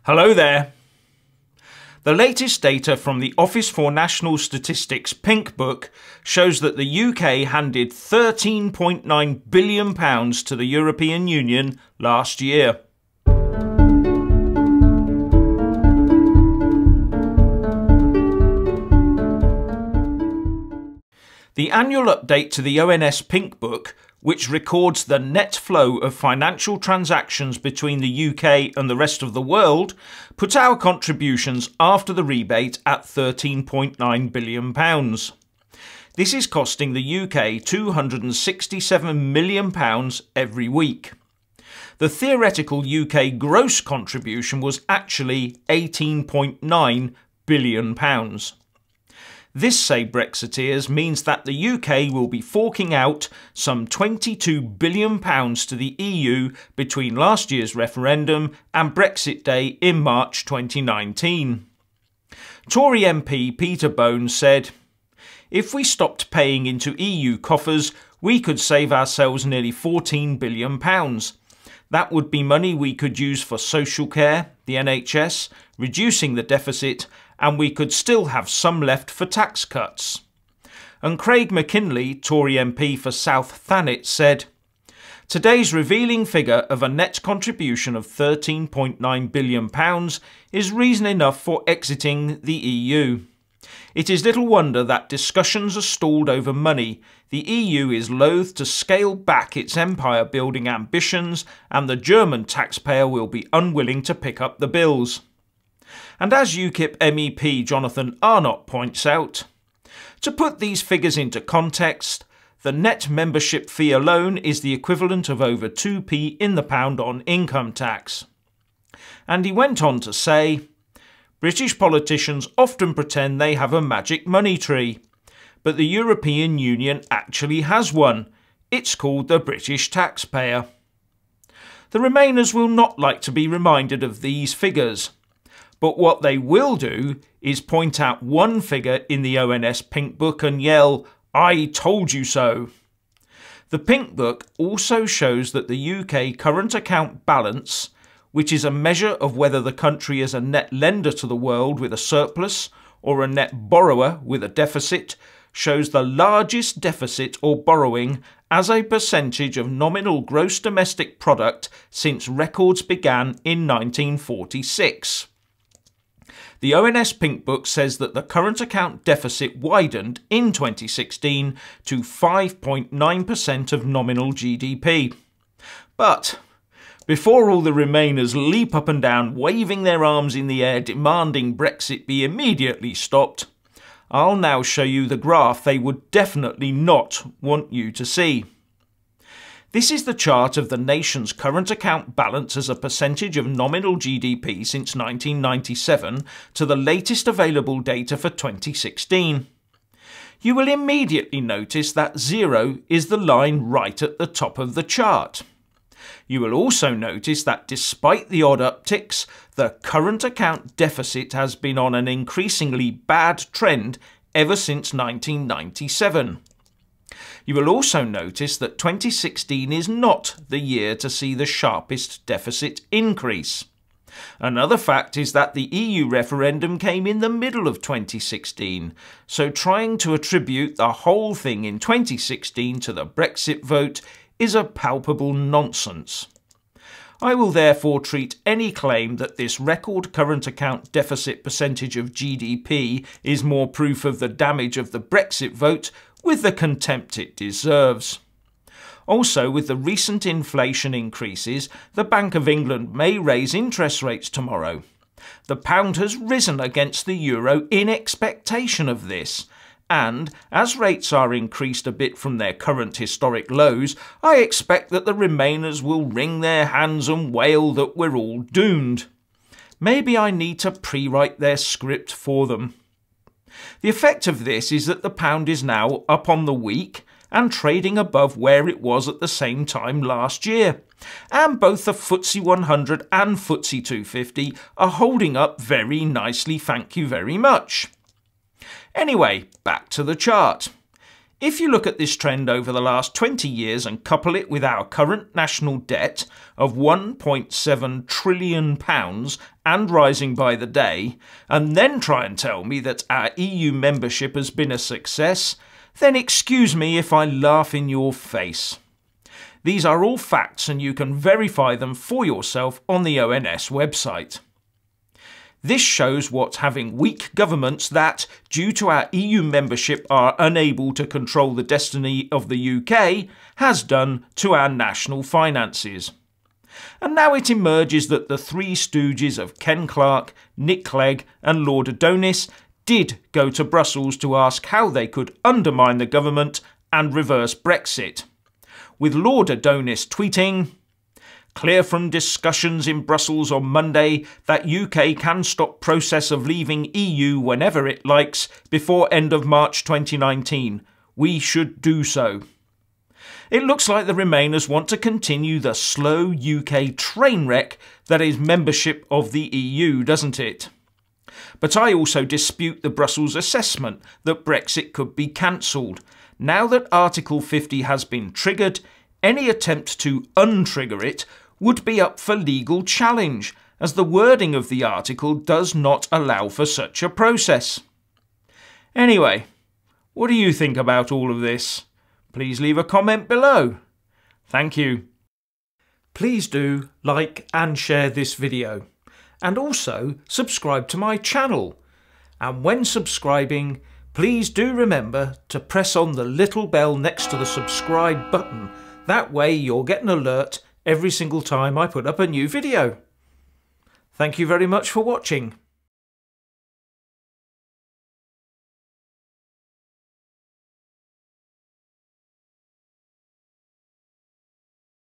Hello there. The latest data from the Office for National Statistics Pink Book shows that the UK handed £13.9 billion to the European Union last year. The annual update to the ONS Pink Book, which records the net flow of financial transactions between the UK and the rest of the world, puts our contributions after the rebate at £13.9 billion. This is costing the UK £267 million every week. The theoretical UK gross contribution was actually £18.9 billion. This, say Brexiteers, means that the UK will be forking out some £22 billion to the EU between last year's referendum and Brexit Day in March 2019. Tory MP Peter Bones said, "If we stopped paying into EU coffers, we could save ourselves nearly £14 billion. That would be money we could use for social care, the NHS, reducing the deficit, and we could still have some left for tax cuts." And Craig McKinley, Tory MP for South Thanet, said, "Today's revealing figure of a net contribution of £13.9 billion is reason enough for exiting the EU. It is little wonder that discussions are stalled over money. The EU is loath to scale back its empire-building ambitions, and the German taxpayer will be unwilling to pick up the bills." And as UKIP MEP Jonathan Arnott points out, to put these figures into context, the net membership fee alone is the equivalent of over 2p in the pound on income tax. And he went on to say, "British politicians often pretend they have a magic money tree, but the European Union actually has one. It's called the British taxpayer." The Remainers will not like to be reminded of these figures, but what they will do is point out one figure in the ONS Pink Book and yell, "I told you so." The Pink Book also shows that the UK current account balance, which is a measure of whether the country is a net lender to the world with a surplus or a net borrower with a deficit, shows the largest deficit or borrowing as a percentage of nominal gross domestic product since records began in 1946. The ONS Pink Book says that the current account deficit widened in 2016 to 5.9% of nominal GDP. But before all the Remainers leap up and down, waving their arms in the air, demanding Brexit be immediately stopped, I'll now show you the graph they would definitely not want you to see. This is the chart of the nation's current account balance as a percentage of nominal GDP since 1997 to the latest available data for 2016. You will immediately notice that 0 is the line right at the top of the chart. You will also notice that despite the odd upticks, the current account deficit has been on an increasingly bad trend ever since 1997. You will also notice that 2016 is not the year to see the sharpest deficit increase. Another fact is that the EU referendum came in the middle of 2016, so trying to attribute the whole thing in 2016 to the Brexit vote is a palpable nonsense. I will therefore treat any claim that this record current account deficit percentage of GDP is more proof of the damage of the Brexit vote with the contempt it deserves. Also, with the recent inflation increases, the Bank of England may raise interest rates tomorrow. The pound has risen against the euro in expectation of this, and as rates are increased a bit from their current historic lows, I expect that the Remainers will wring their hands and wail that we're all doomed. Maybe I need to pre-write their script for them. The effect of this is that the pound is now up on the week and trading above where it was at the same time last year. And both the FTSE 100 and FTSE 250 are holding up very nicely, thank you very much. Anyway, back to the chart. If you look at this trend over the last 20 years and couple it with our current national debt of £1.7 trillion and rising by the day, and then try and tell me that our EU membership has been a success, then excuse me if I laugh in your face. These are all facts and you can verify them for yourself on the ONS website. This shows what having weak governments that, due to our EU membership, are unable to control the destiny of the UK, has done to our national finances. And now it emerges that the three stooges of Ken Clarke, Nick Clegg and Lord Adonis did go to Brussels to ask how they could undermine the government and reverse Brexit, with Lord Adonis tweeting, "Clear from discussions in Brussels on Monday that UK can stop process of leaving EU whenever it likes before end of March 2019. We should do so." It looks like the Remainers want to continue the slow UK train wreck that is membership of the EU, doesn't it? But I also dispute the Brussels assessment that Brexit could be cancelled. Now that Article 50 has been triggered, any attempt to untrigger it would be up for legal challenge, as the wording of the article does not allow for such a process. Anyway, what do you think about all of this? Please leave a comment below. Thank you. Please do like and share this video, and also subscribe to my channel. And when subscribing, please do remember to press on the little bell next to the subscribe button. That way you'll get an alert every single time I put up a new video. Thank you very much for watching.